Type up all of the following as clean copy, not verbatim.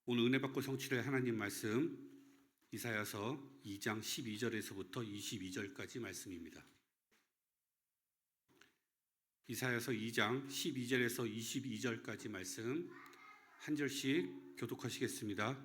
오늘 은혜 받고 성취될 하나님 말씀 이사야서 2장 12절에서부터 22절까지 말씀입니다. 이사야서 2장 12절에서 22절까지 말씀 한 절씩 교독하시겠습니다.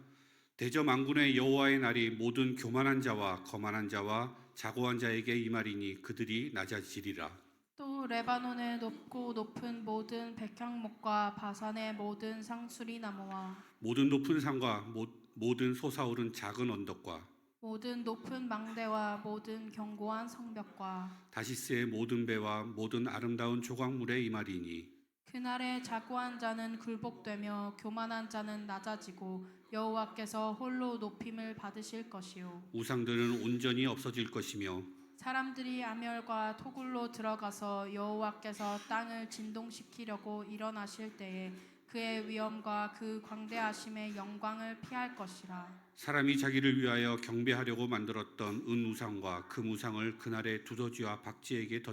대저 만군의 여호와의 날이 모든 교만한 자와 거만한 자와 자고한 자에게 임하리니 그들이 낮아지리라. 또 레바논의 높고 높은 모든 백향목과 바산의 모든 상수리 나무와 모든 높은 산과 모든 솟아오른 작은 언덕과 모든 높은 망대와 모든 견고한 성벽과 다시스의 모든 배와 모든 아름다운 조각물에 임하리니 그날에 자고한 자는 굴복되며 교만한 자는 낮아지고 여호와께서 홀로 높임을 받으실 것이요 우상들은 온전히 없어질 것이며 사람들이 아멸과 토굴로 들어가서 여호와께서 땅을 진동시키려고 일어나실 때에 그의 위엄과 그 광대하심의 영광을 피할 것이라. 사람이 자기를 위하여 경배하려고 만들었던 은우상과 금우상을 그날에 두더지와 박쥐에게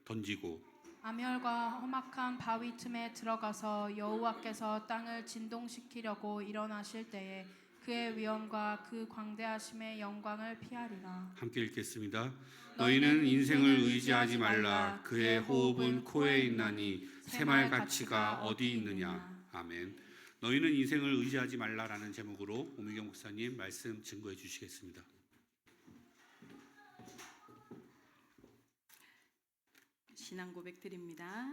던지고 아멸과 험악한 바위 틈에 들어가서 여호와께서 땅을 진동시키려고 일어나실 때에 그의 위엄과 그 광대하심의 영광을 피하리라. 함께 읽겠습니다. 너희는 인생을 의지하지 말라. 그의 호흡은 코에 있나니 새말 가치가 어디 있느냐. 아멘. 너희는 인생을 의지하지 말라라는 제목으로 오미경 목사님 말씀 증거해 주시겠습니다. 신앙 고백 드립니다.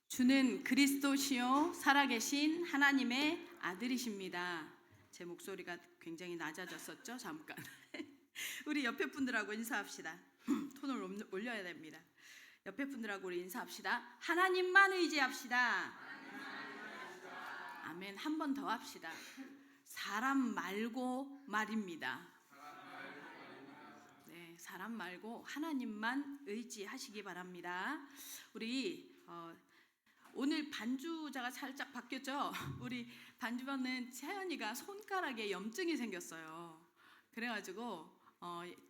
주는 그리스도시요 살아계신 하나님의 아들이십니다. 제 목소리가 굉장히 낮아졌었죠? 잠깐. 우리 옆에 분들하고 인사합시다. 톤을 올려야 됩니다. 옆에 분들하고 우리 인사합시다. 하나님만 의지합시다. 아멘. 한 번 더 합시다. 사람 말고 말입니다. 네, 사람 말고 하나님만 의지하시기 바랍니다. 우리 오늘 반주자가 살짝 바뀌었죠? 우리 반주반은 채연이가 손가락에 염증이 생겼어요. 그래가지고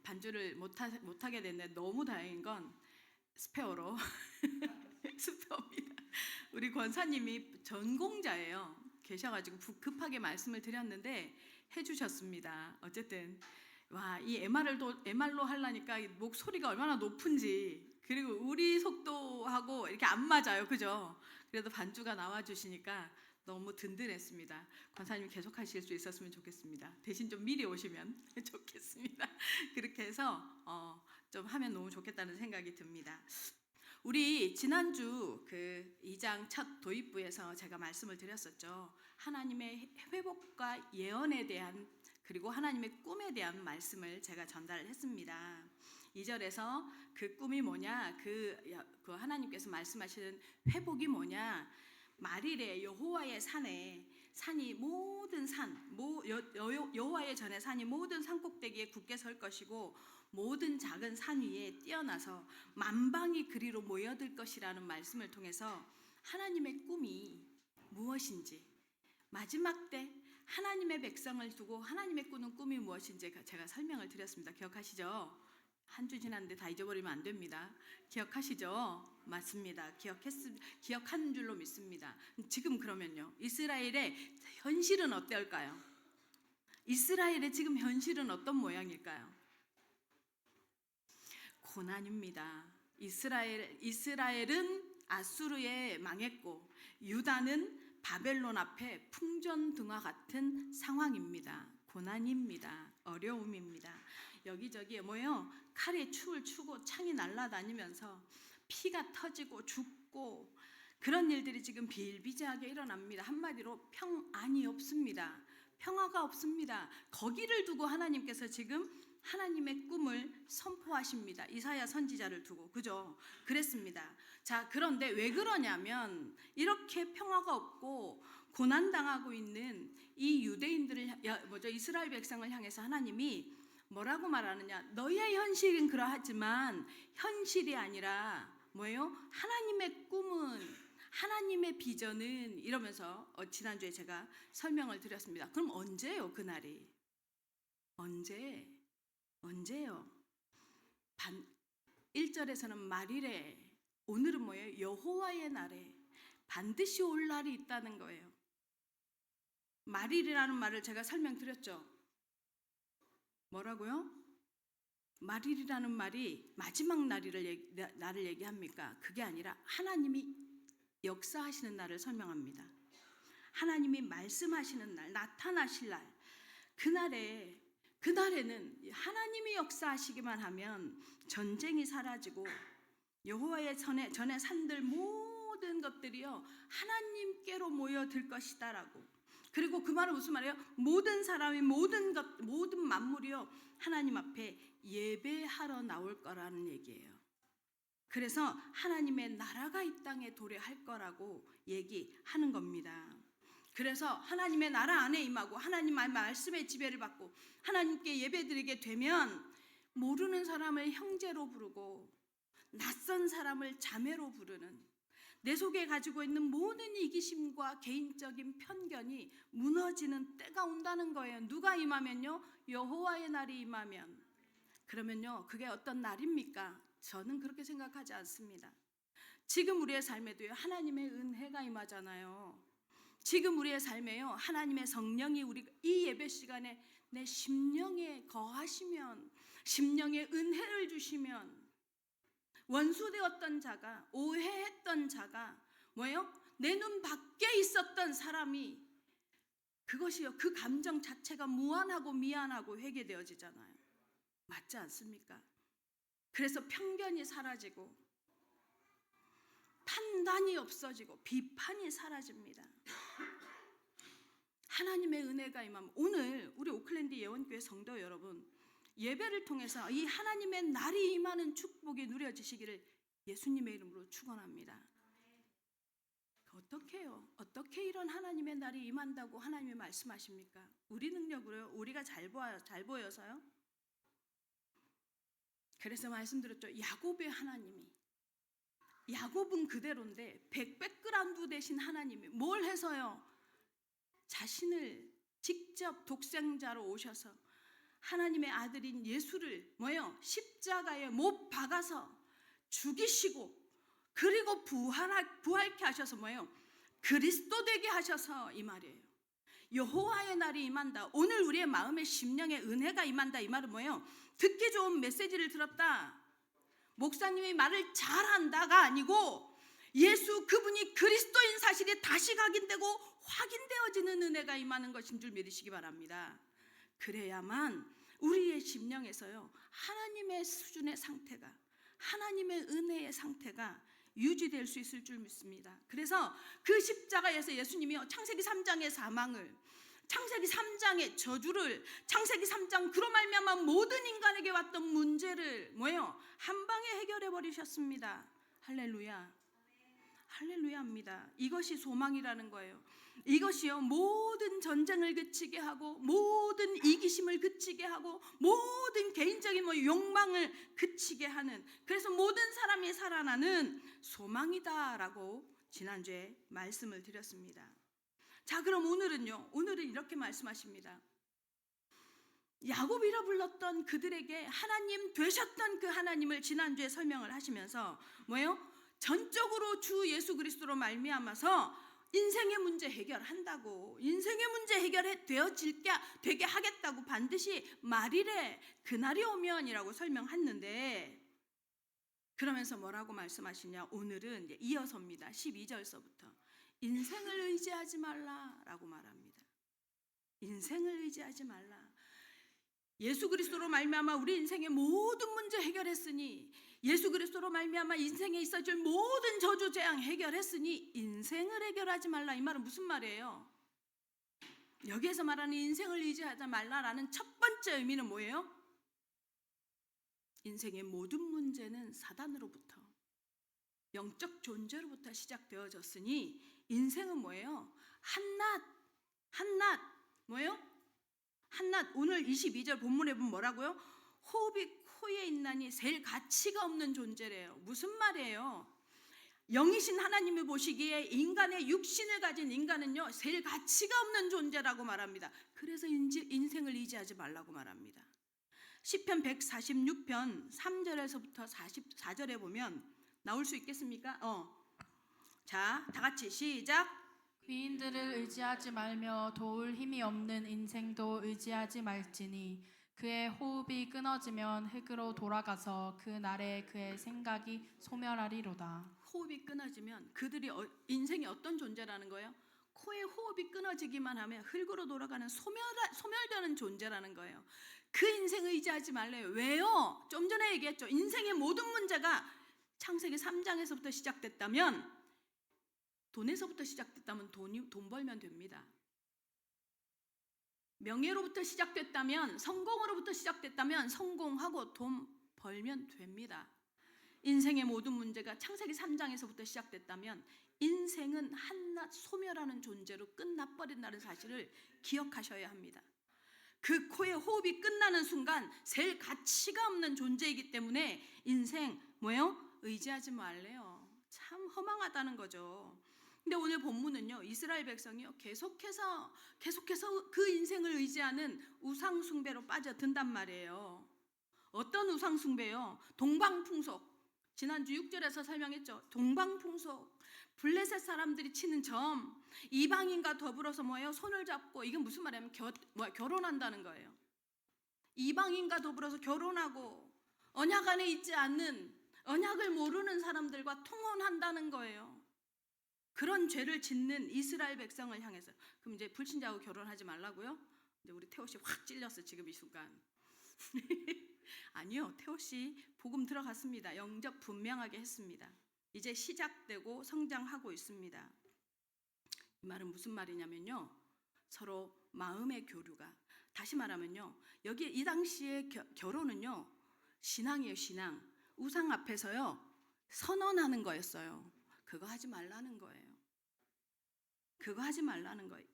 반주를 못하게 됐는데 너무 다행인 건 스페어로 스페어입니다. 우리 권사님이 전공자예요. 계셔가지고 급하게 말씀을 드렸는데 해주셨습니다. 어쨌든 와, 이 MR로 하려니까 목소리가 얼마나 높은지, 그리고 우리 속도하고 이렇게 안 맞아요. 그죠? 그래도 반주가 나와주시니까 너무 든든했습니다. 권사님 계속 하실 수 있었으면 좋겠습니다. 대신 좀 미리 오시면 좋겠습니다. 그렇게 해서 좀 하면 너무 좋겠다는 생각이 듭니다. 우리 지난주 그 2장 첫 도입부에서 제가 말씀을 드렸었죠. 하나님의 회복과 예언에 대한, 그리고 하나님의 꿈에 대한 말씀을 제가 전달을 했습니다. 2절에서 그 꿈이 뭐냐, 그 하나님께서 말씀하시는 회복이 뭐냐, 말일에 여호와의 산이 모든 여호와의 전에 산이 모든 산 꼭대기에 굳게 설 것이고 모든 작은 산 위에 뛰어나서 만방이 그리로 모여들 것이라는 말씀을 통해서 하나님의 꿈이 무엇인지, 마지막 때 하나님의 백성을 두고 하나님의 꾸는 꿈이 무엇인지 제가 설명을 드렸습니다. 기억하시죠? 한 주 지났는데 다 잊어버리면 안 됩니다. 기억하시죠? 맞습니다. 기억하는 줄로 믿습니다. 지금 그러면요, 이스라엘의 현실은 어떨까요? 이스라엘의 지금 현실은 어떤 모양일까요? 고난입니다. 이스라엘은 아수르에 망했고 유다는 바벨론 앞에 풍전등화 같은 상황입니다. 고난입니다. 어려움입니다. 여기저기에 뭐예요? 칼에 추를 추고 창이 날아다니면서 피가 터지고 죽고 그런 일들이 지금 비일비재하게 일어납니다. 한마디로 평안이 없습니다. 평화가 없습니다. 거기를 두고 하나님께서 지금 하나님의 꿈을 선포하십니다. 이사야 선지자를 두고. 그죠? 그랬습니다. 자, 그런데 왜 그러냐면 이렇게 평화가 없고 고난당하고 있는 이 이스라엘 백성을 향해서 하나님이 뭐라고 말하느냐, 너희의 현실은 그러하지만 현실이 아니라 뭐예요? 하나님의 꿈은, 하나님의 비전은, 이러면서 지난주에 제가 설명을 드렸습니다. 그럼 언제예요? 그날이 언제예요? 1절에서는 말일에, 오늘은 뭐예요? 여호와의 날에 반드시 올 날이 있다는 거예요. 말일이라는 말을 제가 설명드렸죠. 뭐라고요? 말일이라는 말이 마지막 날을 얘기합니까? 그게 아니라 하나님이 역사하시는 날을 설명합니다. 하나님이 말씀하시는 날, 나타나실 날, 그날에는 하나님이 역사하시기만 하면 전쟁이 사라지고 여호와의 전에 산들 모든 것들이요 하나님께로 모여들 것이다라고. 그리고 그 말은 무슨 말이에요? 모든 사람이 모든 만물이요 하나님 앞에 예배하러 나올 거라는 얘기예요. 그래서 하나님의 나라가 이 땅에 도래할 거라고 얘기하는 겁니다. 그래서 하나님의 나라 안에 임하고 하나님의 말씀의 지배를 받고 하나님께 예배드리게 되면 모르는 사람을 형제로 부르고 낯선 사람을 자매로 부르는, 내 속에 가지고 있는 모든 이기심과 개인적인 편견이 무너지는 때가 온다는 거예요. 누가 임하면요? 여호와의 날이 임하면. 그러면요 그게 어떤 날입니까? 저는 그렇게 생각하지 않습니다. 지금 우리의 삶에도요 하나님의 은혜가 임하잖아요. 지금 우리의 삶에요 하나님의 성령이 우리 이 예배 시간에 내 심령에 거하시면, 심령에 은혜를 주시면, 원수되었던 자가, 오해했던 자가 뭐예요? 내 눈 밖에 있었던 사람이 그것이요 그 감정 자체가 무한하고 미안하고 회개되어지잖아요. 맞지 않습니까? 그래서 편견이 사라지고 판단이 없어지고 비판이 사라집니다. 하나님의 은혜가 임하면 오늘 우리 오클랜드 예원교회 성도 여러분 예배를 통해서 이 하나님의 날이 임하는 축복이 누려지시기를 예수님의 이름으로 축원합니다. 어떻게 해요? 어떻게 이런 하나님의 날이 임한다고 하나님이 말씀하십니까? 우리 능력으로요? 우리가 잘 보여서요? 그래서 말씀드렸죠. 야곱의 하나님이, 야곱은 그대로인데 백백그라운드 되신 하나님이 뭘 해서요? 자신을 직접 독생자로 오셔서 하나님의 아들인 예수를 십자가에 못 박아서 죽이시고 그리고 부활케 하셔서 그리스도 되게 하셔서 이 말이에요. 여호와의 날이 임한다. 오늘 우리의 마음의 심령에 은혜가 임한다. 이 말은 뭐예요? 듣기 좋은 메시지를 들었다, 목사님이 말을 잘한다가 아니고 예수 그분이 그리스도인 사실이 다시 각인되고 확인되어지는 은혜가 임하는 것인 줄 믿으시기 바랍니다. 그래야만 우리의 심령에서요 하나님의 수준의 상태가, 하나님의 은혜의 상태가 유지될 수 있을 줄 믿습니다. 그래서 그 십자가에서 예수님이 창세기 3장의 사망을, 창세기 3장의 저주를, 창세기 3장 그로 말미암아 모든 인간에게 왔던 문제를 한 방에 해결해 버리셨습니다. 할렐루야, 할렐루야입니다. 이것이 소망이라는 거예요. 이것이요 모든 전쟁을 그치게 하고 모든 이기심을 그치게 하고 모든 개인적인 욕망을 그치게 하는, 그래서 모든 사람이 살아나는 소망이다라고 지난주에 말씀을 드렸습니다. 자, 그럼 오늘은 이렇게 말씀하십니다. 야곱이라 불렀던 그들에게 하나님 되셨던 그 하나님을 지난주에 설명을 하시면서 전적으로 주 예수 그리스도로 말미암아서 인생의 문제 해결한다고, 인생의 문제 되게 하겠다고 반드시 말이래 그날이 오면이라고 설명했는데, 그러면서 뭐라고 말씀하시냐? 오늘은 이어서입니다. 12절서부터 인생을 의지하지 말라라고 말합니다. 인생을 의지하지 말라. 예수 그리스도로 말미암아 우리 인생의 모든 문제 해결했으니, 예수 그리스도로 말미암아 인생에 있어질 모든 저주 재앙 해결했으니 인생을 해결하지 말라. 이 말은 무슨 말이에요? 여기에서 말하는 인생을 의지하지 말라라는 첫 번째 의미는 뭐예요? 인생의 모든 문제는 사단으로부터, 영적 존재로부터 시작되어졌으니 인생은 뭐예요? 한낱 오늘 22절 본문에 보면 뭐라고요? 호흡이 코에 있나니 셀 가치가 없는 존재래요. 무슨 말이에요? 영이신 하나님이 보시기에 인간의 육신을 가진 인간은요 셀 가치가 없는 존재라고 말합니다. 그래서 인생을 의지하지 말라고 말합니다. 시편 146편 3절에서부터 44절에 보면 나올 수 있겠습니까? 자, 다 같이 시작. 위인들을 의지하지 말며 도울 힘이 없는 인생도 의지하지 말지니 그의 호흡이 끊어지면 흙으로 돌아가서 그 날에 그의 생각이 소멸하리로다. 호흡이 끊어지면 그들이 인생이 어떤 존재라는 거예요? 코의 호흡이 끊어지기만 하면 흙으로 돌아가는 소멸되는 존재라는 거예요. 그 인생 의지하지 말래요. 왜요? 좀 전에 얘기했죠. 인생의 모든 문제가 창세기 3장에서부터 시작됐다면, 돈에서부터 시작됐다면 돈 벌면 됩니다. 명예로부터 시작됐다면, 성공으로부터 시작됐다면 성공하고 돈 벌면 됩니다. 인생의 모든 문제가 창세기 3장에서부터 시작됐다면 인생은 한낱 소멸하는 존재로 끝나버린다는 사실을 기억하셔야 합니다. 그 코의 호흡이 끝나는 순간 셀 가치가 없는 존재이기 때문에 인생 뭐예요? 의지하지 말래요. 참 허망하다는 거죠. 근데 오늘 본문은요, 이스라엘 백성이요 계속해서 그 인생을 의지하는 우상 숭배로 빠져든단 말이에요. 어떤 우상 숭배요? 동방풍속. 지난주 6절에서 설명했죠. 동방풍속. 블레셋 사람들이 치는 점, 이방인과 더불어서 뭐예요? 손을 잡고, 이게 무슨 말이냐면 결혼한다는 거예요. 이방인과 더불어서 결혼하고 언약 안에 있지 않는, 언약을 모르는 사람들과 통혼한다는 거예요. 그런 죄를 짓는 이스라엘 백성을 향해서. 그럼 이제 불신자하고 결혼하지 말라고요? 근데 우리 태호 씨 확 찔렸어 지금 이 순간. 아니요, 태호 씨 복음 들어갔습니다. 영접 분명하게 했습니다. 이제 시작되고 성장하고 있습니다. 이 말은 무슨 말이냐면요, 서로 마음의 교류가, 다시 말하면요, 여기 이 당시의 결혼은요 신앙이에요. 신앙. 우상 앞에서요 선언하는 거였어요. 그거 하지 말라는 거예요. 그거 하지 말라는 거예요.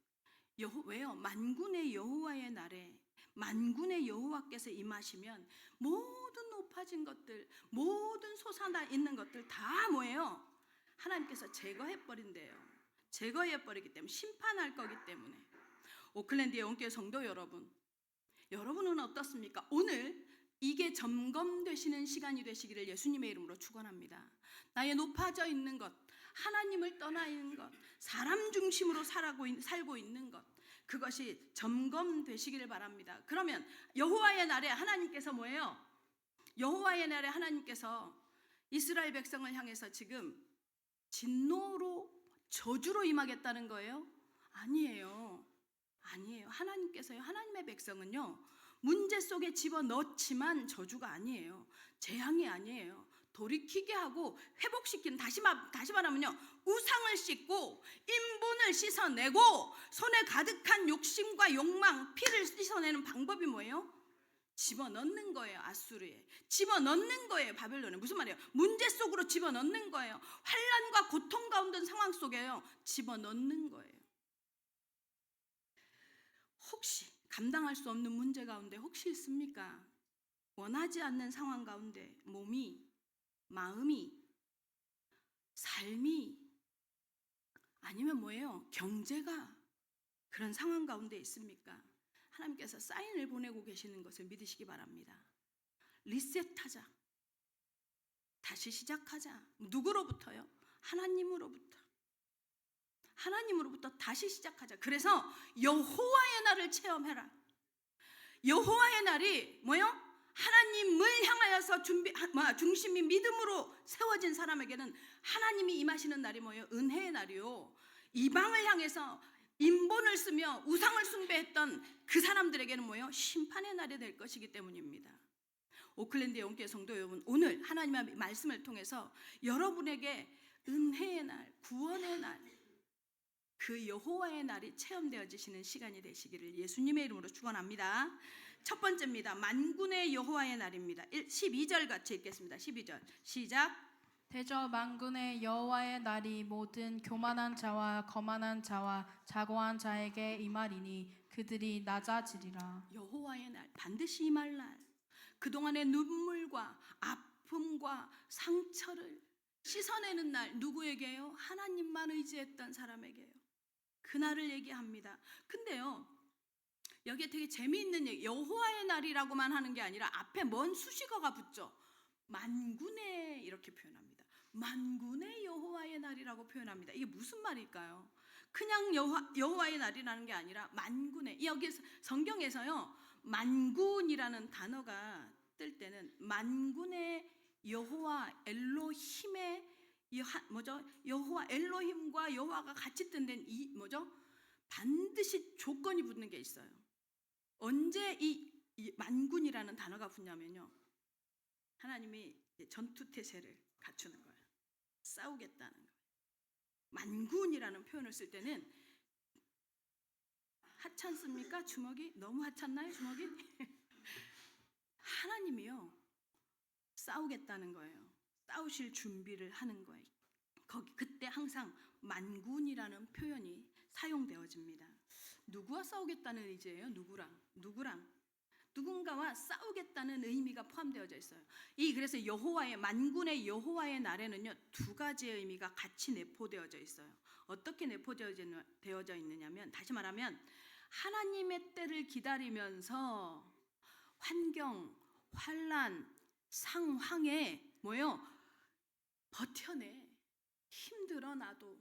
왜요? 만군의 여호와의 날에 만군의 여호와께서 임하시면 모든 높아진 것들, 모든 솟아나 있는 것들 다 뭐예요? 하나님께서 제거해버린대요. 제거해버리기 때문에, 심판할 거기 때문에. 오클랜드의 영교회 성도 여러분, 여러분은 어떻습니까? 오늘 이게 점검되시는 시간이 되시기를 예수님의 이름으로 축원합니다. 나의 높아져 있는 것, 하나님을 떠나 있는 것, 사람 중심으로 살고 있는 것, 그것이 점검되시기를 바랍니다. 그러면 여호와의 날에 하나님께서 뭐예요? 여호와의 날에 하나님께서 이스라엘 백성을 향해서 지금 진노로, 저주로 임하겠다는 거예요? 아니에요. 아니에요. 하나님께서요, 하나님의 백성은요 문제 속에 집어넣지만 저주가 아니에요. 재앙이 아니에요. 돌이키게 하고 회복시키는, 다시 말하면요, 우상을 씻고 인본을 씻어내고 손에 가득한 욕심과 욕망, 피를 씻어내는 방법이 뭐예요? 집어넣는 거예요. 아수르에 집어넣는 거예요. 바벨론에. 무슨 말이에요? 문제 속으로 집어넣는 거예요. 환난과 고통 가운데 상황 속에요 집어넣는 거예요. 혹시 감당할 수 없는 문제 가운데 혹시 있습니까? 원하지 않는 상황 가운데 몸이, 마음이, 삶이, 아니면 뭐예요? 경제가 그런 상황 가운데 있습니까? 하나님께서 사인을 보내고 계시는 것을 믿으시기 바랍니다. 리셋하자. 다시 시작하자. 누구로부터요? 하나님으로부터. 하나님으로부터 다시 시작하자. 그래서 여호와의 날을 체험해라. 여호와의 날이 뭐요? 하나님을 향하여서 중심이 믿음으로 세워진 사람에게는 하나님이 임하시는 날이 뭐예요? 은혜의 날이요. 이방을 향해서 인본을 쓰며 우상을 숭배했던 그 사람들에게는 뭐예요? 심판의 날이 될 것이기 때문입니다. 오클랜드 영교회 성도 여러분, 오늘 하나님의 말씀을 통해서 여러분에게 은혜의 날, 구원의 날, 그 여호와의 날이 체험되어지시는 시간이 되시기를 예수님의 이름으로 축원합니다. 첫 번째입니다. 만군의 여호와의 날입니다. 12절 같이 읽겠습니다. 12절 시작. 대저 만군의 여호와의 날이 모든 교만한 자와 거만한 자와 자고한 자에게 임하리니 그들이 낮아지리라. 여호와의 날, 반드시 임할 날. 그동안의 눈물과 아픔과 상처를 씻어내는 날, 누구에게요? 하나님만 의지했던 사람에게요. 그날을 얘기합니다. 근데요, 여기에 되게 재미있는 얘기, 여호와의 날이라고만 하는 게 아니라 앞에 뭔 수식어가 붙죠. 만군의, 이렇게 표현합니다. 만군의 여호와의 날이라고 표현합니다. 이게 무슨 말일까요? 그냥 여호와의 날이라는 게 아니라 만군의, 여기 성경에서요 만군이라는 단어가 뜰 때는 만군의 여호와 엘로힘의 여호와 엘로힘과 여호와가 같이 뜬 데는 이 반드시 조건이 붙는 게 있어요. 언제 이 만군이라는 단어가 붙냐면요, 하나님이 전투 태세를 갖추는 거예요. 싸우겠다는 거예요. 만군이라는 표현을 쓸 때는 하찮습니까? 주먹이 너무 하찮나요? 주먹이? 하나님이요 싸우겠다는 거예요. 싸우실 준비를 하는 거예요. 그때 항상 만군이라는 표현이 사용되어집니다. 누구와 싸우겠다는 의지예요? 누군가와 싸우겠다는 의미가 포함되어져 있어요. 그래서 만군의 여호와의 날에는요 두 가지의 의미가 같이 내포되어져 있어요. 어떻게 내포되어져 있느냐면, 다시 말하면 하나님의 때를 기다리면서 환경, 환난, 상황에 버텨내. 힘들어 나도.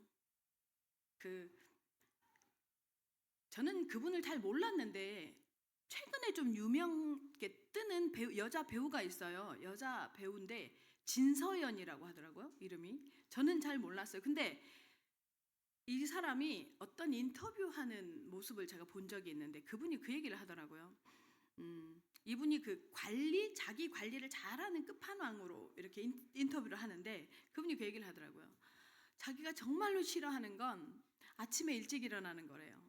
저는 그분을 잘 몰랐는데 최근에 좀 유명하게 뜨는 여자 배우가 있어요. 여자 배우인데 진서연이라고 하더라고요, 이름이. 저는 잘 몰랐어요. 근데 이 사람이 어떤 인터뷰하는 모습을 제가 본 적이 있는데 그분이 그 얘기를 하더라고요. 이분이 자기 관리를 잘하는 끝판왕으로 이렇게 인터뷰를 하는데 그분이 그 얘기를 하더라고요. 자기가 정말로 싫어하는 건 아침에 일찍 일어나는 거래요.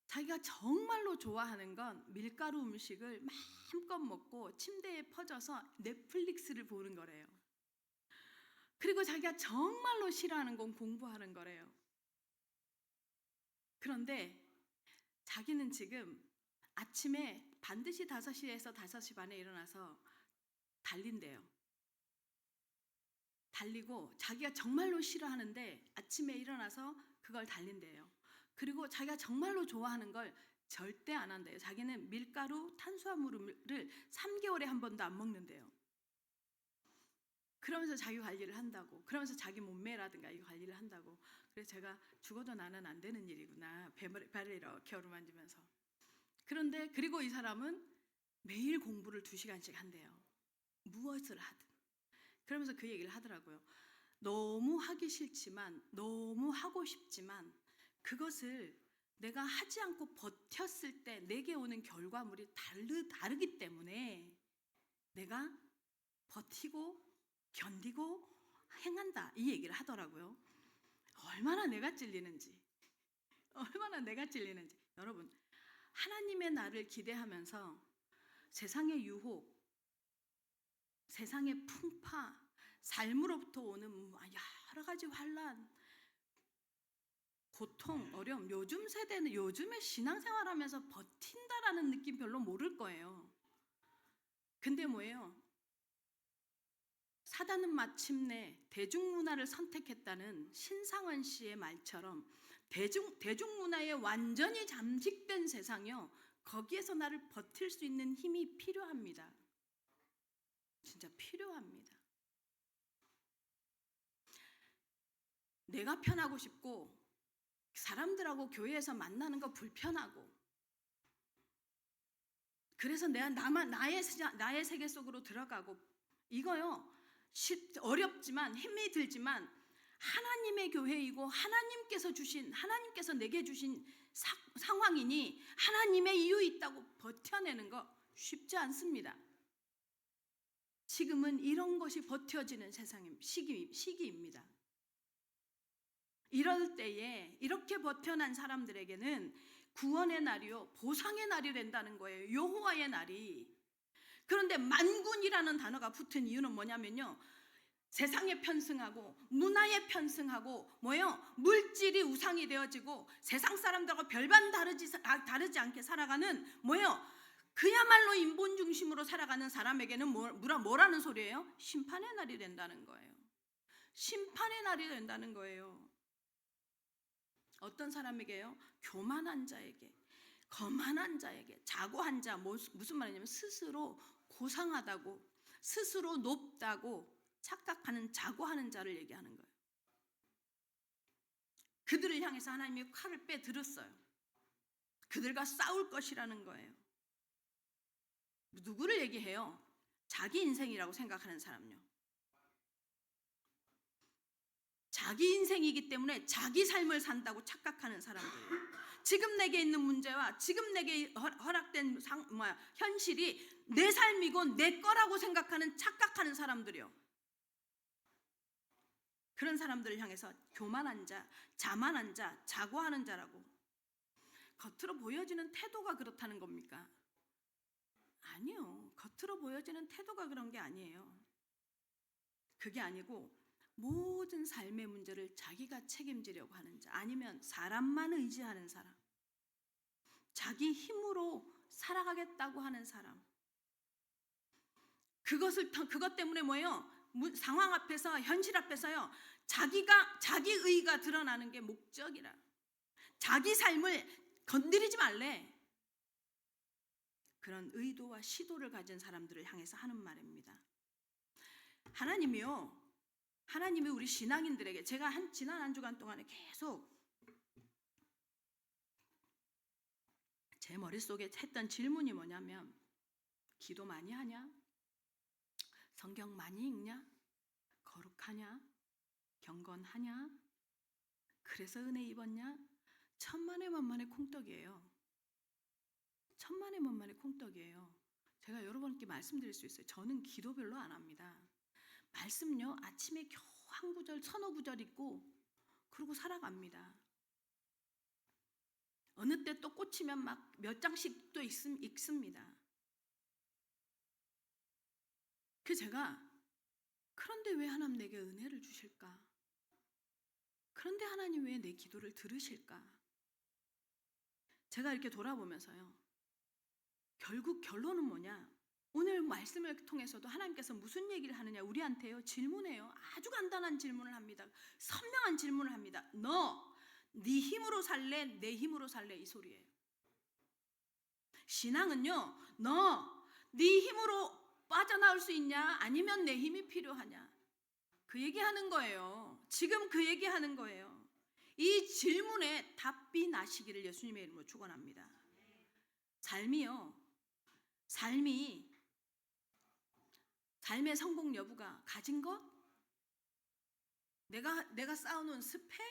자기가 정말로 좋아하는 건 밀가루 음식을 마음껏 먹고 침대에 퍼져서 넷플릭스를 보는 거래요. 그리고 자기가 정말로 싫어하는 건 공부하는 거래요. 그런데 자기는 지금 아침에 반드시 5시에서 5시 반에 일어나서 달린대요. 달리고 자기가 정말로 싫어하는데 아침에 일어나서 그걸 달린대요. 그리고 자기가 정말로 좋아하는 걸 절대 안 한대요. 자기는 밀가루, 탄수화물을 3개월에 한 번도 안 먹는데요. 그러면서 자기 관리를 한다고. 그러면서 자기 몸매라든가 이 관리를 한다고. 그래서 제가 죽어도 나는 안 되는 일이구나. 배를 이렇게 어루만지면서. 그리고 이 사람은 매일 공부를 2시간씩 한대요. 무엇을 하든. 그러면서 그 얘기를 하더라고요. 너무 하기 싫지만, 너무 하고 싶지만 그것을 내가 하지 않고 버텼을 때 내게 오는 결과물이 다르기 때문에 내가 버티고 견디고 행한다, 이 얘기를 하더라고요. 얼마나 내가 찔리는지. 여러분, 하나님의 날을 기대하면서 세상의 유혹, 세상의 풍파, 삶으로부터 오는 여러 가지 환난, 고통, 어려움, 요즘 세대는 요즘에 신앙생활하면서 버틴다라는 느낌 별로 모를 거예요. 근데 뭐예요? 사단은 마침내 대중문화를 선택했다는 신상원 씨의 말처럼 대중문화에 완전히 잠식된 세상이요, 거기에서 나를 버틸 수 있는 힘이 필요합니다. 진짜 필요합니다. 내가 편하고 싶고 사람들하고 교회에서 만나는 거 불편하고, 그래서 나의 세계 속으로 들어가고, 이거요 어렵지만 힘이 들지만 하나님의 교회이고 하나님께서 내게 주신 상황이니 하나님의 이유 있다고 버텨내는 거 쉽지 않습니다. 지금은 이런 것이 버텨지는 시기입니다. 이럴 때에 이렇게 버텨난 사람들에게는 구원의 날이요 보상의 날이 된다는 거예요. 여호와의 날이. 그런데 만군이라는 단어가 붙은 이유는 뭐냐면요, 세상에 편승하고 문화에 편승하고 물질이 우상이 되어지고 세상 사람들하고 별반 다르지 않게 살아가는 그야말로 인본 중심으로 살아가는 사람에게는 뭐라는 소리예요? 심판의 날이 된다는 거예요. 심판의 날이 된다는 거예요. 어떤 사람에게요? 교만한 자에게, 거만한 자에게, 자고한 자, 무슨 말이냐면 스스로 고상하다고, 스스로 높다고 착각하는, 자고하는 자를 얘기하는 거예요. 그들을 향해서 하나님이 칼을 빼들었어요. 그들과 싸울 것이라는 거예요. 누구를 얘기해요? 자기 인생이라고 생각하는 사람요. 자기 인생이기 때문에 자기 삶을 산다고 착각하는 사람들이에요. 지금 내게 있는 문제와 지금 내게 허락된 현실이 내 삶이고 내 거라고 생각하는 착각하는 사람들이요. 그런 사람들을 향해서 교만한 자, 자만한 자, 자고하는 자라고. 겉으로 보여지는 태도가 그렇다는 겁니까? 아니요. 겉으로 보여지는 태도가 그런 게 아니에요. 그게 아니고 모든 삶의 문제를 자기가 책임지려고 하는 자, 아니면 사람만 의지하는 사람, 자기 힘으로 살아가겠다고 하는 사람. 그것 때문에 뭐예요? 상황 앞에서, 현실 앞에서요, 자기의가 드러나는 게 목적이라. 자기 삶을 건드리지 말래. 그런 의도와 시도를 가진 사람들을 향해서 하는 말입니다. 하나님이 우리 신앙인들에게, 제가 지난 한 주간 동안에 계속 제 머릿속에 했던 질문이 뭐냐면, 기도 많이 하냐? 성경 많이 읽냐? 거룩하냐? 경건하냐? 그래서 은혜 입었냐? 천만의 만만의 콩떡이에요. 천만의 만만의 콩떡이에요. 제가 여러분께 말씀드릴 수 있어요. 저는 기도 별로 안 합니다. 말씀요, 아침에 겨우 한 구절, 서너 구절 읽고 그러고 살아갑니다. 어느 때 또 꽂히면 막 몇 장씩 또 읽습니다. 제가 그런데 왜 하나님 내게 은혜를 주실까? 그런데 하나님 왜 내 기도를 들으실까? 제가 이렇게 돌아보면서요, 결국 결론은 뭐냐? 오늘 말씀을 통해서도 하나님께서 무슨 얘기를 하느냐? 우리한테요, 질문해요. 아주 간단한 질문을 합니다. 선명한 질문을 합니다. 너, 네 힘으로 살래? 내 힘으로 살래? 이 소리예요. 신앙은요, 너, 네 힘으로 빠져나올 수 있냐? 아니면 내 힘이 필요하냐? 그 얘기하는 거예요. 지금 그 얘기하는 거예요. 이 질문에 답이 나시기를 예수님의 이름으로 축원합니다. 삶의 성공 여부가 가진 것? 내가 쌓아놓은 스펙?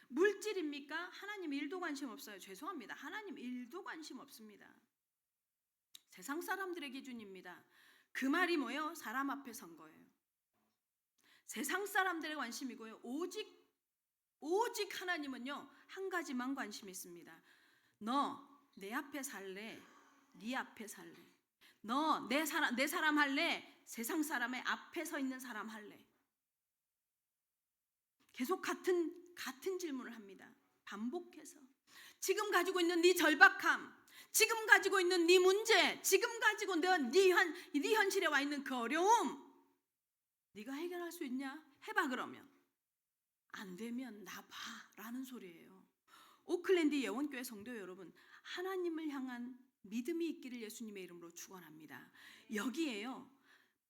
물질입니까? 하나님 1도 관심 없어요. 죄송합니다. 하나님 1도 관심 없습니다. 세상 사람들의 기준입니다. 그 말이 뭐예요? 사람 앞에 선 거예요. 세상 사람들의 관심이고요. 오직 하나님은요, 한 가지만 관심이 있습니다. 너 내 앞에 살래? 네 앞에 살래? 너 내 사람 할래? 세상 사람의 앞에 서 있는 사람 할래? 계속 같은 질문을 합니다. 반복해서. 지금 가지고 있는 네 절박함, 지금 가지고 있는 네 문제, 지금 가지고 네 현실에 와 있는 그 어려움, 네가 해결할 수 있냐? 해봐. 그러면 안 되면 나봐 라는 소리예요. 오클랜드 예원교회 성도 여러분, 하나님을 향한 믿음이 있기를 예수님의 이름으로 축원합니다. 여기에요,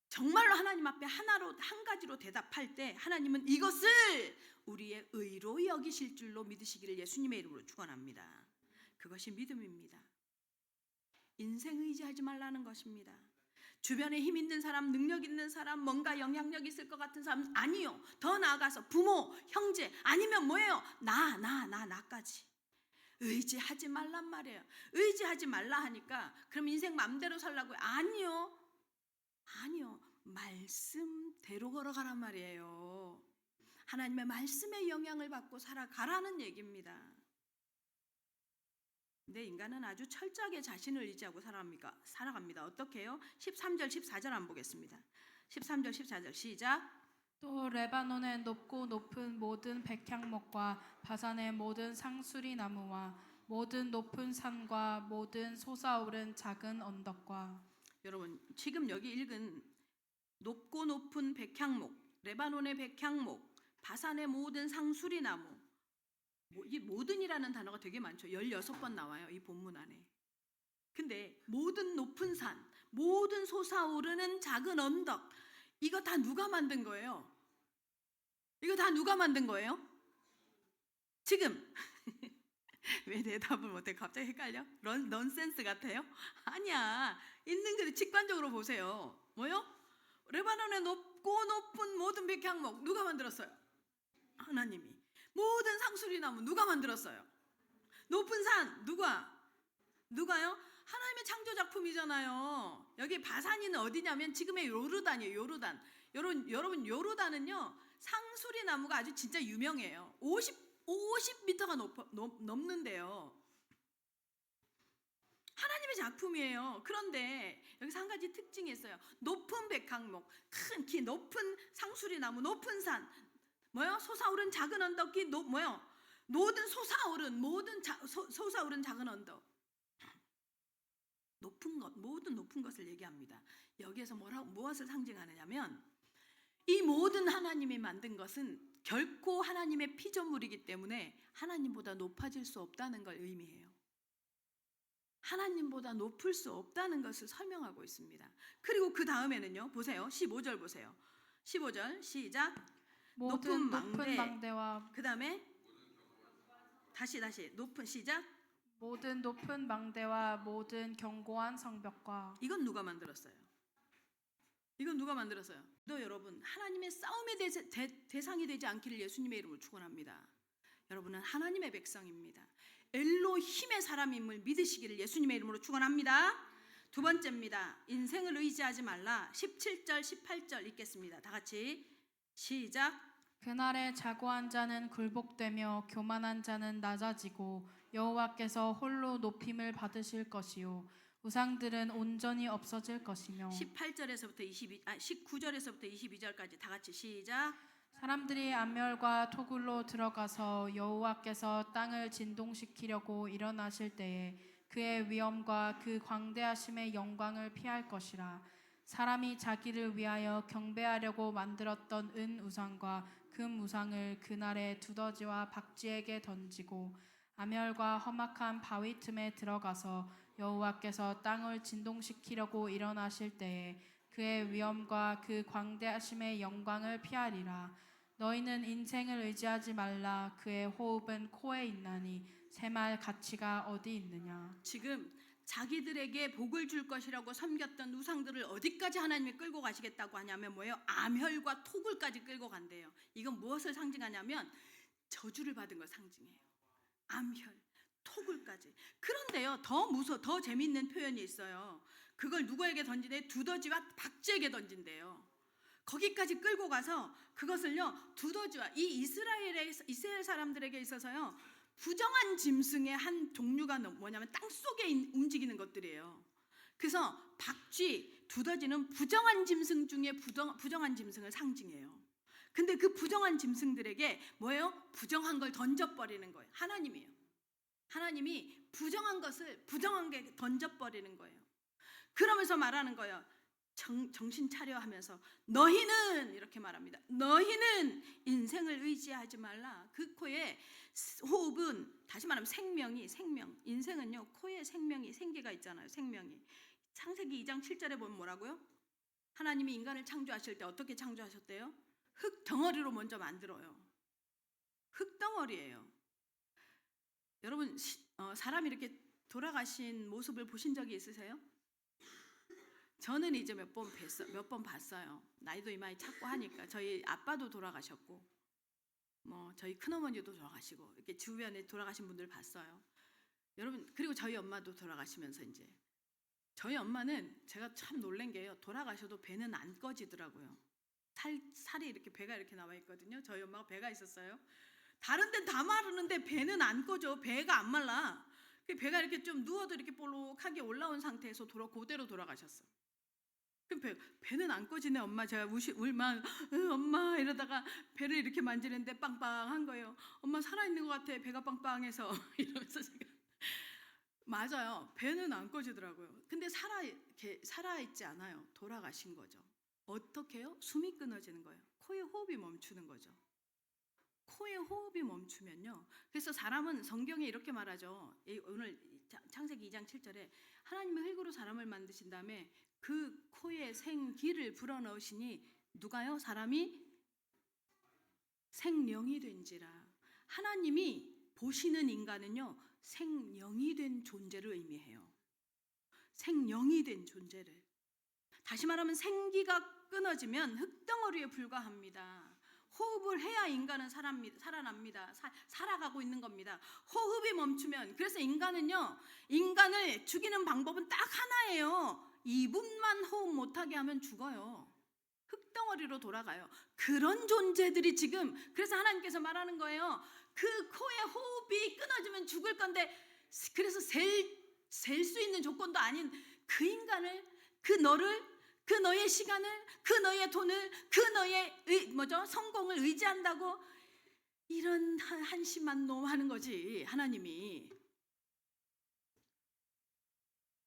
정말로 하나님 앞에 한 가지로 대답할 때 하나님은 이것을 우리의 의로 여기실 줄로 믿으시기를 예수님의 이름으로 축원합니다. 그것이 믿음입니다. 인생 의지하지 말라는 것입니다. 주변에 힘 있는 사람, 능력 있는 사람, 뭔가 영향력 있을 것 같은 사람, 아니요. 더 나아가서 부모, 형제, 아니면 뭐예요? 나까지 의지하지 말란 말이에요. 의지하지 말라 하니까 그럼 인생 마음대로 살라고요? 아니요. 말씀대로 걸어가란 말이에요. 하나님의 말씀의 영향을 받고 살아가라는 얘기입니다. 근데 인간은 아주 철저하게 자신을 의지하고 살아갑니다. 어떻게 해요? 13절 14절 한번 보겠습니다. 13절 14절 시작. 또 레바논의 높고 높은 모든 백향목과 바산의 모든 상수리 나무와 모든 높은 산과 모든 솟아오른 작은 언덕과. 여러분, 지금 여기 읽은 높고 높은 백향목, 레바논의 백향목, 바산의 모든 상수리 나무, 이 모든이라는 단어가 되게 많죠. 16번 나와요, 이 본문 안에. 근데 모든 높은 산, 모든 솟아오르는 작은 언덕, 이거 다 누가 만든 거예요? 지금 왜 대답을 못해? 갑자기 헷갈려? 넌센스 같아요? 아니야. 있는 그대로 직관적으로 보세요. 뭐요? 레바논의 높고 높은 모든 백향목 누가 만들었어요? 하나님이. 모든 상수리나무 누가 만들었어요? 높은 산 누가요? 하나님의 창조 작품이잖아요. 여기 바산이는 어디냐면 지금의 요르단이에요. 요르단. 여러분 요르단은요 상수리 나무가 아주 진짜 유명해요. 50m가 넘는데요. 하나님의 작품이에요. 그런데 여기서 한 가지 특징이 있어요. 높은 백항목, 큰 키, 높은 상수리 나무, 높은 산, 뭐요? 솟아오른 작은 언덕이 뭐요? 모든 솟아오른 작은 언덕. 높은 것, 모든 높은 것을 얘기합니다. 여기에서 무엇을 상징하느냐면 이 모든 하나님이 만든 것은 결코 하나님의 피조물이기 때문에 하나님보다 높아질 수 없다는 걸 의미해요. 하나님보다 높을 수 없다는 것을 설명하고 있습니다. 그리고 그 다음에는요. 보세요. 15절 보세요. 15절 시작. 모든 높은 높은 망대와 그 다음에 다시 높은 시작. 모든 높은 망대와 모든 견고한 성벽과 이건 누가 만들었어요? 이건 누가 만들었어요? 여러분 하나님의 싸움의 대상이 되지 않기를 예수님의 이름으로 축원합니다. 여러분은 하나님의 백성입니다. 엘로힘의 사람임을 믿으시기를 예수님의 이름으로 축원합니다. 두 번째입니다. 인생을 의지하지 말라. 17절 18절 읽겠습니다. 다 같이 시작. 그날에 자고한 자는 굴복되며 교만한 자는 낮아지고 여호와께서 홀로 높임을 받으실 것이요 우상들은 온전히 없어질 것이며 19절에서부터 22절까지 다 같이 시작. 사람들이 암멸과 토굴로 들어가서 여호와께서 땅을 진동시키려고 일어나실 때에 그의 위엄과 그 광대하심의 영광을 피할 것이라. 사람이 자기를 위하여 경배하려고 만들었던 은 우상과 금 우상을 그날에 두더지와 박쥐에게 던지고 암멸과 험악한 바위 틈에 들어가서 여호와께서 땅을 진동시키려고 일어나실 때에 그의 위엄과 그 광대하심의 영광을 피하리라. 너희는 인생을 의지하지 말라. 그의 호흡은 코에 있나니 새말 가치가 어디 있느냐. 지금 자기들에게 복을 줄 것이라고 섬겼던 우상들을 어디까지 하나님이 끌고 가시겠다고 하냐면 뭐예요? 암혈과 토굴까지 끌고 간대요. 이건 무엇을 상징하냐면 저주를 받은 걸 상징해요. 암혈, 토굴까지. 그런데요, 더 재밌는 표현이 있어요. 그걸 누구에게 던지네? 두더지와 박쥐에게 던진대요. 거기까지 끌고 가서 그것을요, 두더지와 이 이스라엘 사람들에게 있어서요, 부정한 짐승의 한 종류가 뭐냐면 땅 속에 움직이는 것들이에요. 그래서 박쥐, 두더지는 부정한 짐승 중에 부정한 짐승을 상징해요. 근데 그 부정한 짐승들에게 뭐예요? 부정한 걸 던져버리는 거예요. 하나님이에요. 하나님이 부정한 게 던져버리는 거예요. 그러면서 말하는 거예요. 정신 차려 하면서 너희는 이렇게 말합니다. 너희는 인생을 의지하지 말라. 그 코에 호흡은 다시 말하면 생명. 인생은요 코에 생기가 있잖아요. 생명이. 창세기 2장 7절에 보면 뭐라고요? 하나님이 인간을 창조하실 때 어떻게 창조하셨대요? 흙 덩어리로 먼저 만들어요. 흙 덩어리예요. 여러분 사람이 이렇게 돌아가신 모습을 보신 적이 있으세요? 저는 이제 몇 번 봤어요. 나이도 이마에 찼고 하니까. 저희 아빠도 돌아가셨고 저희 큰어머니도 돌아가시고 이렇게 주변에 돌아가신 분들 봤어요. 여러분 그리고 저희 엄마도 돌아가시면서 이제 저희 엄마는 제가 참 놀란 게요. 돌아가셔도 배는 안 꺼지더라고요. 살이 이렇게 배가 이렇게 나와 있거든요. 저희 엄마가 배가 있었어요. 다른 데는 다 마르는데 배는 안 꺼져. 배가 안 말라. 배가 이렇게 좀 누워도 이렇게 볼록하게 올라온 상태에서 그대로 돌아가셨어. 그럼 배는 안 꺼지네. 엄마 제가 울만 엄마 이러다가 배를 이렇게 만지는데 빵빵한 거예요. 엄마 살아있는 것 같아. 배가 빵빵해서 이러면서 제가 맞아요. 배는 안 꺼지더라고요. 근데 살아있지 않아요. 돌아가신 거죠. 어떻게 해요? 숨이 끊어지는 거예요. 코에 호흡이 멈추는 거죠. 코에 호흡이 멈추면요. 그래서 사람은 성경에 이렇게 말하죠. 오늘 창세기 2장 7절에 하나님이 흙으로 사람을 만드신 다음에 그 코에 생기를 불어넣으시니 누가요? 사람이 생명이 된지라. 하나님이 보시는 인간은요, 생령이 된 존재를 의미해요. 생령이 된 존재를. 다시 말하면 생기가 끊어지면 흙덩어리에 불과합니다. 호흡을 해야 인간은 살아납니다. 살아가고 있는 겁니다. 호흡이 멈추면, 그래서 인간은요, 인간을 죽이는 방법은 딱 하나예요. 2분만 호흡 못하게 하면 죽어요. 흙덩어리로 돌아가요. 그런 존재들이 지금, 그래서 하나님께서 말하는 거예요. 그 코의 호흡이 끊어지면 죽을 건데, 그래서 셀 수 있는 조건도 아닌 그 인간을, 그 너를, 그 너의 시간을, 그 너의 돈을, 그 너의 성공을 의지한다고 이런 한심한 놈 하는 거지. 하나님이.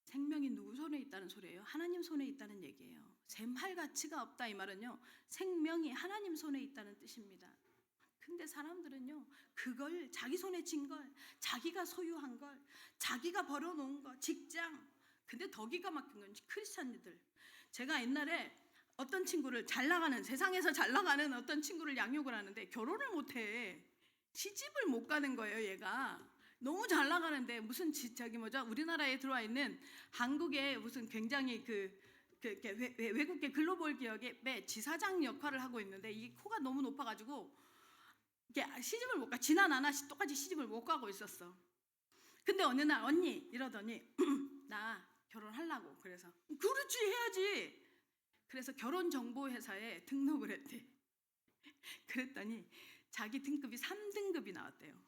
생명이 누구 손에 있다는 소리예요? 하나님 손에 있다는 얘기예요. 샘할 가치가 없다 이 말은요, 생명이 하나님 손에 있다는 뜻입니다. 근데 사람들은요, 그걸 자기 손에 쥔 걸, 자기가 소유한 걸, 자기가 벌어놓은 거, 직장. 근데 더 기가 막힌 건 크리스찬들. 제가 옛날에 어떤 친구를, 잘 나가는, 세상에서 잘 나가는 어떤 친구를 양육을 하는데 결혼을 못해. 시집을 못 가는 거예요. 얘가 너무 잘 나가는데 무슨 우리나라에 들어와 있는 한국의 무슨 굉장히 외국계 글로벌 기업의 지사장 역할을 하고 있는데, 이 코가 너무 높아가지고 시집을 못 가. 지나 나나 똑같이 시집을 못 가고 있었어. 근데 어느 날 언니 이러더니 나 결혼하려고. 그래서 그렇지 해야지. 그래서 결혼정보회사에 등록을 했대. 그랬더니 자기 등급이 3등급이 나왔대요.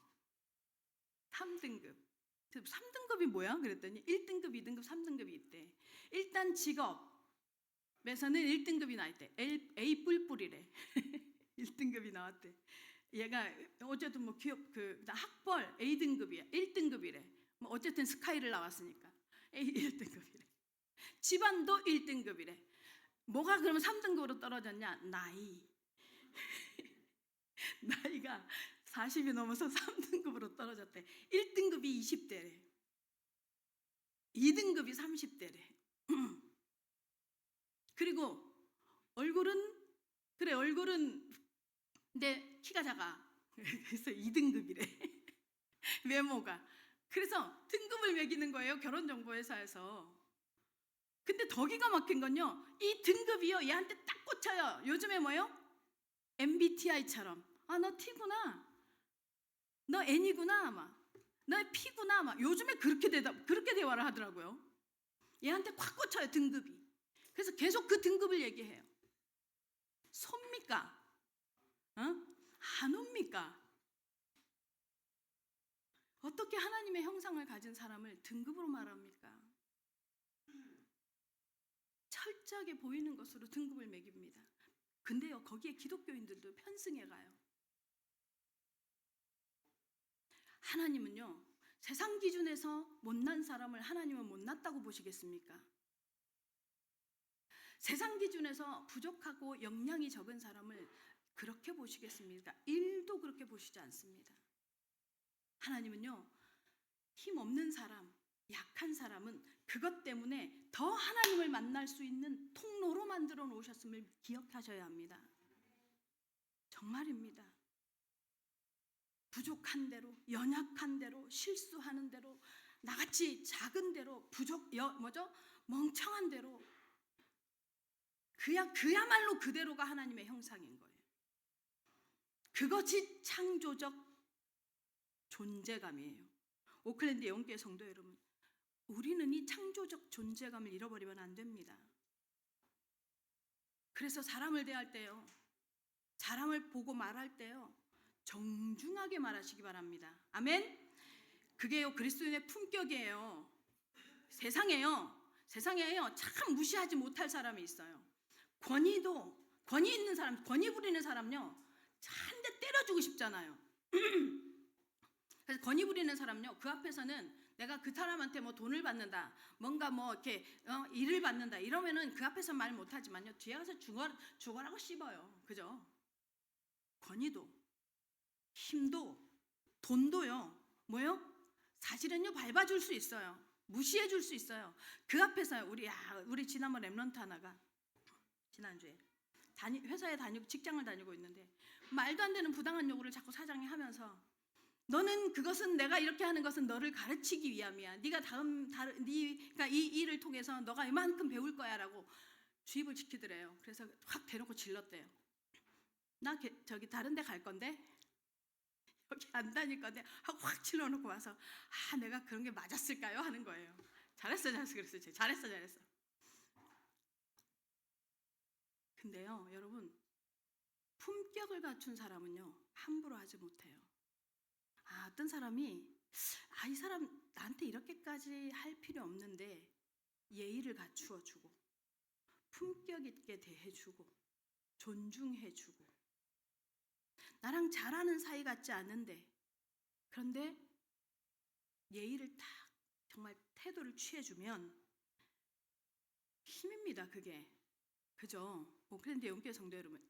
3등급. 3등급이 뭐야? 그랬더니 1등급, 2등급, 3등급이 있대. 일단 직업에서는 1등급이 나있대. A 뿔뿔이래. 1등급이 나왔대. 얘가 어쨌든 뭐 학벌 A등급이야. 1등급이래. 뭐 어쨌든 스카이를 나왔으니까. 1등급이래. 집안도 1등급이래. 뭐가 그러면 3등급으로 떨어졌냐? 나이. 나이가 40이 넘어서 3등급으로 떨어졌대. 1등급이 20대래. 2등급이 30대래. 그리고 얼굴은 내 키가 작아. 그래서 2등급이래. 외모가. 그래서 등급을 매기는 거예요, 결혼정보회사에서. 근데 더 기가 막힌 건요, 이 등급이요, 얘한테 딱 꽂혀요. 요즘에 뭐예요? MBTI처럼. 아, 너 T구나. 너 N이구나. 너 P구나. 요즘에 그렇게 대화를 하더라고요. 얘한테 콱 꽂혀요, 등급이. 그래서 계속 그 등급을 얘기해요. 섭니까? 안 옵니까? 어떻게 하나님의 형상을 가진 사람을 등급으로 말합니까? 철저하게 보이는 것으로 등급을 매깁니다. 근데요, 거기에 기독교인들도 편승해 가요. 하나님은요, 세상 기준에서 못난 사람을 하나님은 못났다고 보시겠습니까? 세상 기준에서 부족하고 역량이 적은 사람을 그렇게 보시겠습니까? 1도 그렇게 보시지 않습니다. 하나님은요, 힘없는 사람, 약한 사람은 그것 때문에 더 하나님을 만날 수 있는 통로로 만들어 놓으셨음을 기억하셔야 합니다. 정말입니다. 부족한 대로, 연약한 대로, 실수하는 대로, 나같이 작은 대로, 멍청한 대로, 그야말로 그대로가 하나님의 형상인 거예요. 그것이 창조적 존재감이에요. 오클랜드 영계 성도 여러분, 우리는 이 창조적 존재감을 잃어버리면 안 됩니다. 그래서 사람을 대할 때요, 사람을 보고 말할 때요, 정중하게 말하시기 바랍니다. 아멘. 그게요, 그리스도인의 품격이에요. 세상에요 참 무시하지 못할 사람이 있어요. 권위 있는 사람, 권위 부리는 사람요, 한 대 때려주고 싶잖아요. 그래서 권위 부리는 사람요, 그 앞에서는 내가 그 사람한테 뭐 돈을 받는다, 뭔가 뭐 이렇게 일을 받는다 이러면은 그 앞에서 말 못하지만요, 뒤에 가서 죽어라고 씹어요. 그죠? 권위도, 힘도, 돈도요, 뭐요? 사실은요, 밟아줄 수 있어요. 무시해줄 수 있어요. 그 앞에서요, 우리 지난번 렘넌트 하나가 지난주에 회사에 직장을 다니고 있는데 말도 안 되는 부당한 요구를 자꾸 사장이 하면서 너는 그것은 내가 이렇게 하는 것은 너를 가르치기 위함이야. 네가 네가 이 일을 통해서 너가 이만큼 배울 거야라고 주입을 시키더래요. 그래서 확 대놓고 질렀대요. 나 저기 다른 데 갈 건데 여기 안 다닐 건데 하고 확 질러놓고 와서 내가 그런 게 맞았을까요? 하는 거예요. 잘했어 그랬어요. 잘했어. 근데요, 여러분, 품격을 갖춘 사람은요 함부로 하지 못해요. 어떤 사람이 이 사람 나한테 이렇게까지 할 필요 없는데 예의를 갖추어 주고 품격 있게 대해주고 존중해주고 나랑 잘하는 사이 같지 않은데 그런데 예의를 딱 정말 태도를 취해주면 힘입니다. 그게 그죠? 오클랜드 영교회 성도 여러분,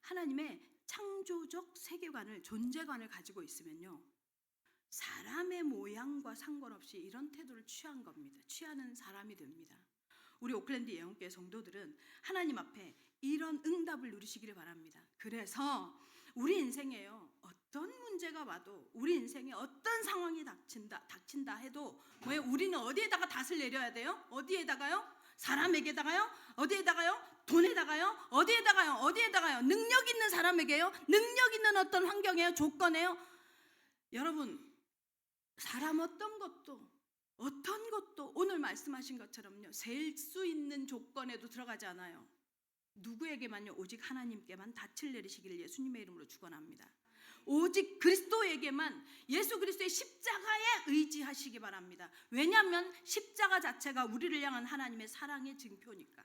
하나님의 창조적 세계관을 존재관을 가지고 있으면요 사람의 모양과 상관없이 이런 태도를 취한 겁니다. 취하는 사람이 됩니다. 우리 오클랜드 영교회 성도들은 하나님 앞에 이런 응답을 누리시기를 바랍니다. 그래서 우리 인생에요 어떤 문제가 와도 우리 인생에 어떤 상황이 닥친다 해도 우리는 어디에다가 닷을 내려야 돼요? 어디에다가요? 사람에게다가요? 어디에다가요? 돈에다가요? 어디에다가요? 능력 있는 사람에게요? 능력 있는 어떤 환경에요? 조건에요? 여러분, 사람 어떤 것도 오늘 말씀하신 것처럼요 셀 수 있는 조건에도 들어가지 않아요. 누구에게만요? 오직 하나님께만 닻을 내리시기를 예수님의 이름으로 축원합니다. 오직 그리스도에게만 예수 그리스도의 십자가에 의지하시기 바랍니다. 왜냐하면 십자가 자체가 우리를 향한 하나님의 사랑의 증표니까.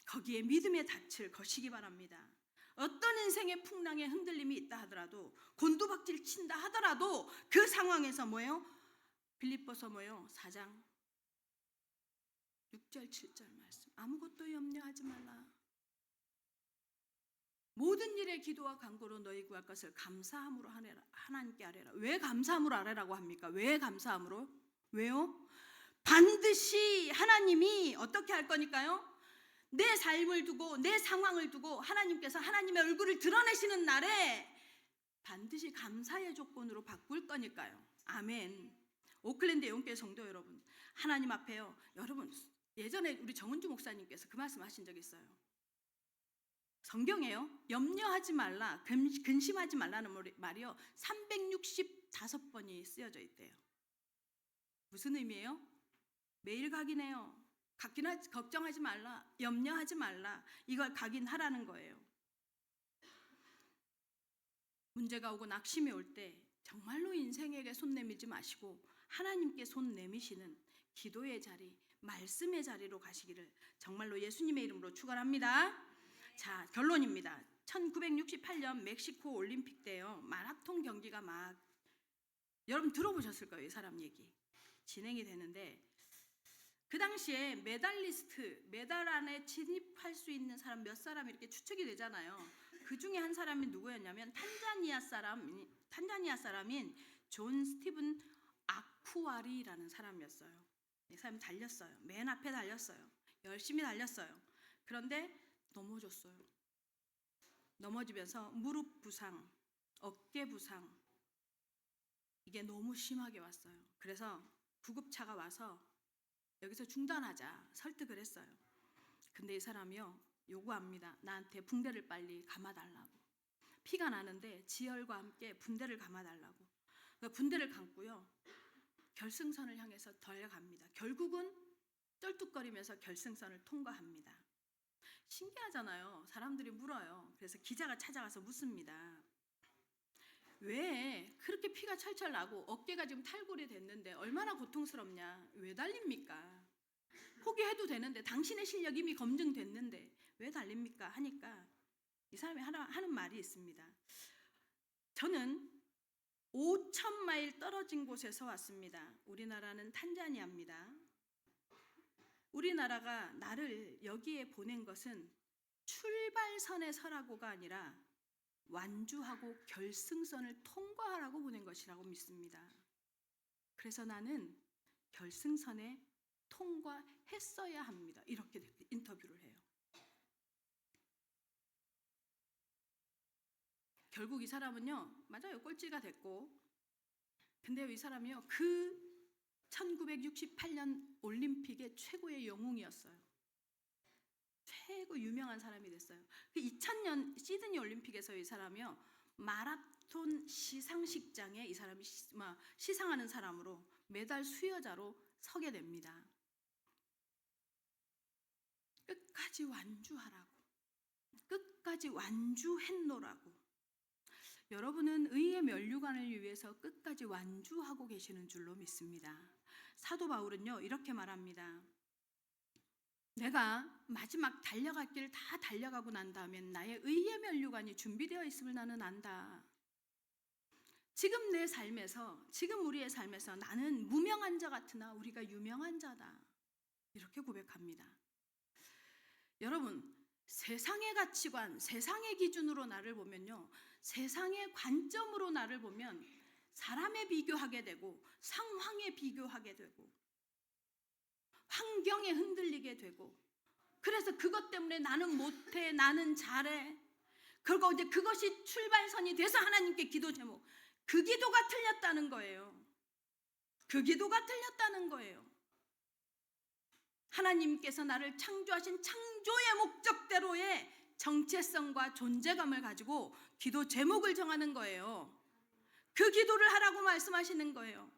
거기에 믿음의 닻을 거시기 바랍니다. 어떤 인생의 풍랑에 흔들림이 있다 하더라도 곤두박질 친다 하더라도 그 상황에서 빌립보서 4장 6절 7절 말씀, 아무것도 염려하지 말라. 모든 일에 기도와 간구로 너희 구할 것을 감사함으로 하나님께 아뢰라. 왜 감사함으로 아뢰라고 합니까? 왜 감사함으로? 왜요? 반드시 하나님이 어떻게 할 거니까요? 내 삶을 두고 내 상황을 두고 하나님께서 하나님의 얼굴을 드러내시는 날에 반드시 감사의 조건으로 바꿀 거니까요. 아멘. 오클랜드 영교회 성도 여러분, 하나님 앞에요. 여러분, 예전에 우리 정은주 목사님께서 그 말씀 하신 적 있어요. 성경에요 염려하지 말라, 근심하지 말라는 말이요 365번이 쓰여져 있대요. 무슨 의미예요? 매일 각인해요. 걱정하지 말라, 염려하지 말라, 이걸 각인하라는 거예요. 문제가 오고 낙심이 올 때 정말로 인생에게 손 내밀지 마시고 하나님께 손 내미시는 기도의 자리, 말씀의 자리로 가시기를 정말로 예수님의 이름으로 축원합니다. 자, 결론입니다. 1968년 멕시코 올림픽 때요 마라톤 경기가 여러분 들어보셨을 거예요. 이 사람 얘기 진행이 되는데 그 당시에 메달 안에 진입할 수 있는 사람 몇 사람 이렇게 추측이 되잖아요. 그 중에 한 사람이 누구였냐면 탄자니아 사람인 존 스티븐 아쿠아리라는 사람이었어요. 이 사람 달렸어요. 맨 앞에 달렸어요. 열심히 달렸어요. 그런데 넘어졌어요. 넘어지면서 무릎 부상, 어깨 부상, 이게 너무 심하게 왔어요. 그래서 구급차가 와서 여기서 중단하자 설득을 했어요. 근데 이 사람이요 요구합니다. 나한테 붕대를 빨리 감아달라고. 피가 나는데 지혈과 함께 붕대를 감아달라고. 그러니까 붕대를 감고요 결승선을 향해서 달려갑니다. 결국은 쩔뚝거리면서 결승선을 통과합니다. 신기하잖아요. 사람들이 물어요. 그래서 기자가 찾아가서 묻습니다. 왜 그렇게 피가 철철 나고 어깨가 지금 탈골이 됐는데 얼마나 고통스럽냐? 왜 달립니까? 포기해도 되는데 당신의 실력이 이미 검증됐는데 왜 달립니까? 하니까 이 사람이 하는 말이 있습니다. 저는 5,000마일 떨어진 곳에서 왔습니다. 우리나라는 탄자니아입니다. 우리나라가 나를 여기에 보낸 것은 출발선에 서라고가 아니라 완주하고 결승선을 통과하라고 보낸 것이라고 믿습니다. 그래서 나는 결승선에 통과했어야 합니다. 이렇게 인터뷰를 해요. 결국 이 사람은요, 맞아요, 꼴찌가 됐고, 근데 이 사람이요, 그 1968년 올림픽의 최고의 영웅이었어요. 최고 유명한 사람이 됐어요. 그 2000년 시드니 올림픽에서 이 사람이요, 마라톤 시상식장에 이 사람이 시상하는 사람으로 메달 수여자로 서게 됩니다. 끝까지 완주하라고, 끝까지 완주했노라고. 여러분은 의의 면류관을 위해서 끝까지 완주하고 계시는 줄로 믿습니다. 사도 바울은요, 이렇게 말합니다. 내가 마지막 달려갈 길을 다 달려가고 난 다음엔 나의 의의 면류관이 준비되어 있음을 나는 안다. 지금 내 삶에서, 지금 우리의 삶에서 나는 무명한 자 같으나 우리가 유명한 자다. 이렇게 고백합니다. 여러분, 세상의 가치관, 세상의 기준으로 나를 보면요, 세상의 관점으로 나를 보면 사람에 비교하게 되고 상황에 비교하게 되고 환경에 흔들리게 되고, 그래서 그것 때문에 나는 못해, 나는 잘해. 그리고 이제 그것이 출발선이 돼서 하나님께 기도 제목, 그 기도가 틀렸다는 거예요. 그 기도가 틀렸다는 거예요. 하나님께서 나를 창조하신 창조의 목적대로의 정체성과 존재감을 가지고 기도 제목을 정하는 거예요. 그 기도를 하라고 말씀하시는 거예요.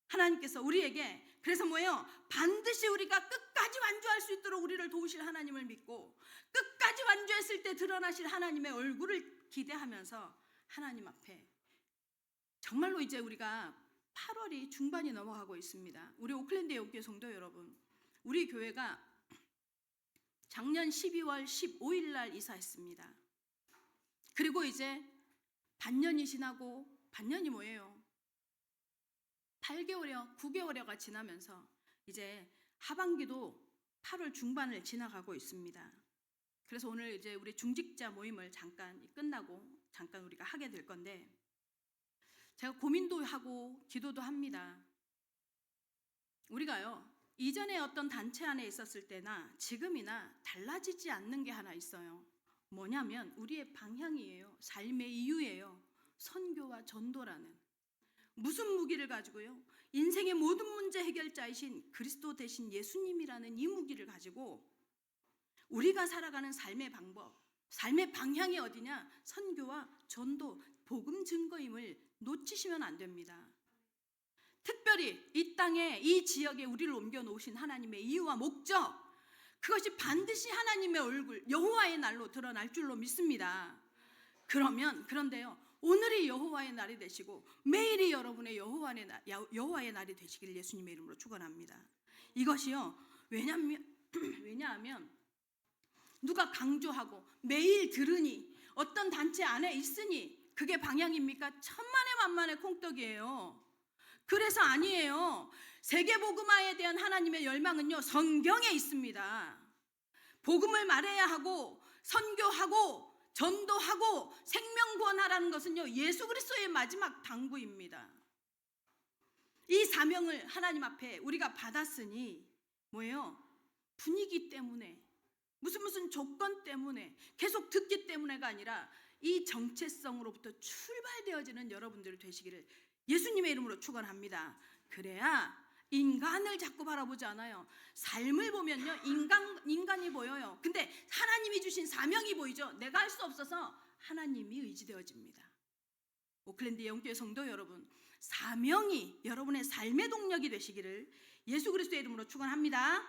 하나님께서 우리에게, 그래서 뭐예요? 반드시 우리가 끝까지 완주할 수 있도록 우리를 도우실 하나님을 믿고, 끝까지 완주했을 때 드러나실 하나님의 얼굴을 기대하면서 하나님 앞에, 정말로 이제 우리가 8월이 중반이 넘어가고 있습니다. 우리 오클랜드 예옥교회 성도 여러분, 우리 교회가 작년 12월 15일 날 이사했습니다. 그리고 이제 반년이 지나고, 반년이 뭐예요? 8개월여, 9개월여가 지나면서 이제 하반기도 8월 중반을 지나가고 있습니다. 그래서 오늘 이제 우리 중직자 모임을 잠깐 끝나고 잠깐 우리가 하게 될 건데, 제가 고민도 하고 기도도 합니다. 우리가요, 이전에 어떤 단체 안에 있었을 때나 지금이나 달라지지 않는 게 하나 있어요. 뭐냐면 우리의 방향이에요. 삶의 이유예요. 선교와 전도라는. 무슨 무기를 가지고요? 인생의 모든 문제 해결자이신 그리스도 대신 예수님이라는 이 무기를 가지고 우리가 살아가는 삶의 방법, 삶의 방향이 어디냐? 선교와 전도, 복음 증거임을 놓치시면 안 됩니다. 특별히 이 땅에, 이 지역에 우리를 옮겨 놓으신 하나님의 이유와 목적, 그것이 반드시 하나님의 얼굴, 여호와의 날로 드러날 줄로 믿습니다. 그런데요, 오늘이 여호와의 날이 되시고 매일이 여러분의 여호와의 날이 되시길 예수님의 이름으로 축원합니다. 이것이요, 왜냐하면 누가 강조하고 매일 들으니, 어떤 단체 안에 있으니 그게 방향입니까? 천만의 만만의 콩떡이에요. 그래서 아니에요. 세계복음화에 대한 하나님의 열망은요, 성경에 있습니다. 복음을 말해야 하고 선교하고 전도하고 생명구원하라는 것은요, 예수 그리스도의 마지막 당부입니다. 이 사명을 하나님 앞에 우리가 받았으니 뭐예요? 분위기 때문에, 무슨 조건 때문에 계속 듣기 때문에가 아니라 이 정체성으로부터 출발되어지는 여러분들 되시기를 예수님의 이름으로 축원합니다. 그래야 인간을 자꾸 바라보지 않아요. 삶을 보면요, 인간이 보여요. 근데 하나님이 주신 사명이 보이죠. 내가 할 수 없어서 하나님이 의지되어집니다. 오클랜드 예언교회 성도 여러분, 사명이 여러분의 삶의 동력이 되시기를 예수 그리스도의 이름으로 축원합니다.